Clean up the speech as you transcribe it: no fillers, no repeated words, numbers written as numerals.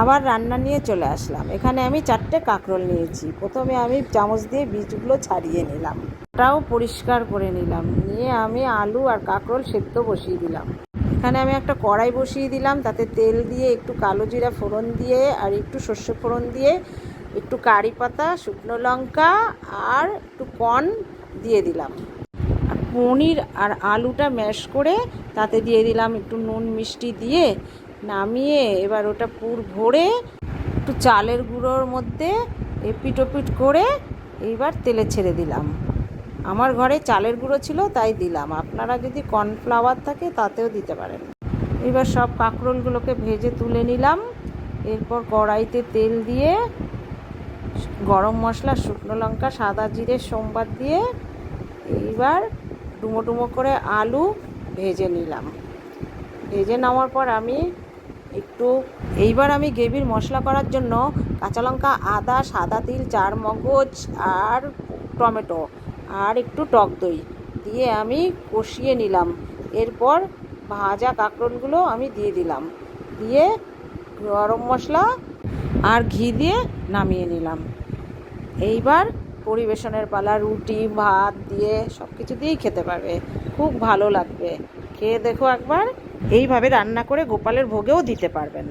আবার রান্না নিয়ে চলে আসলাম। এখানে আমি 4টে কাঁকরোল নিয়েছি। প্রথমে আমি চামচ দিয়ে বীজগুলো ছাড়িয়ে নিলাম, ওটাও পরিষ্কার করে নিলাম। নিয়ে আমি আলু আর কাঁকরোল সেদ্ধ বসিয়ে দিলাম। এখানে আমি একটা কড়াই বসিয়ে দিলাম, তাতে তেল দিয়ে একটু কালো জিরা ফোড়ন দিয়ে আর একটু সর্ষে ফোড়ন দিয়ে একটু কারি পাতা, শুকনো লঙ্কা আর একটু কর্ন দিয়ে দিলাম। আর পনির আর আলুটা ম্যাশ করে তাতে দিয়ে দিলাম একটু নুন মিষ্টি দিয়ে নামিয়ে এবার ওটা পুর ভরে একটু চালের গুঁড়োর মধ্যে এপিট ওপিট করে এইবার তেলে ছেড়ে দিলাম। আমার ঘরে চালের গুঁড়ো ছিল তাই দিলাম, আপনারা যদি কর্নফ্লাওয়ার থাকে তাতেও দিতে পারেন। এবার সব কাঁকরোলগুলোকে ভেজে তুলে নিলাম। এরপর কড়াইতে তেল দিয়ে গরম মশলা, শুকনো লঙ্কা, সাদা জিরে সম্বাদ দিয়ে এইবার ডুমো ডুমো করে আলু ভেজে নিলাম। ভেজে নেওয়ার পর এইবার আমি গ্রেভির মশলা করার জন্য কাঁচা লঙ্কা, আদা, সাদা তিল, 4 মগজ আর টমেটো আর একটু টক দই দিয়ে আমি কষিয়ে নিলাম। এরপর ভাজা কাঁকরোলগুলো আমি দিয়ে দিলাম, দিয়ে গরম মশলা আর ঘি দিয়ে নামিয়ে নিলাম। এইবার পরিবেশনের পালা। রুটি, ভাত দিয়ে সব কিছু দিয়েই খেতে পারবে, খুব ভালো লাগবে। খেয়ে দেখো একবার। এইভাবে রান্না করে গোপালের ভোগেও দিতে পারবেন।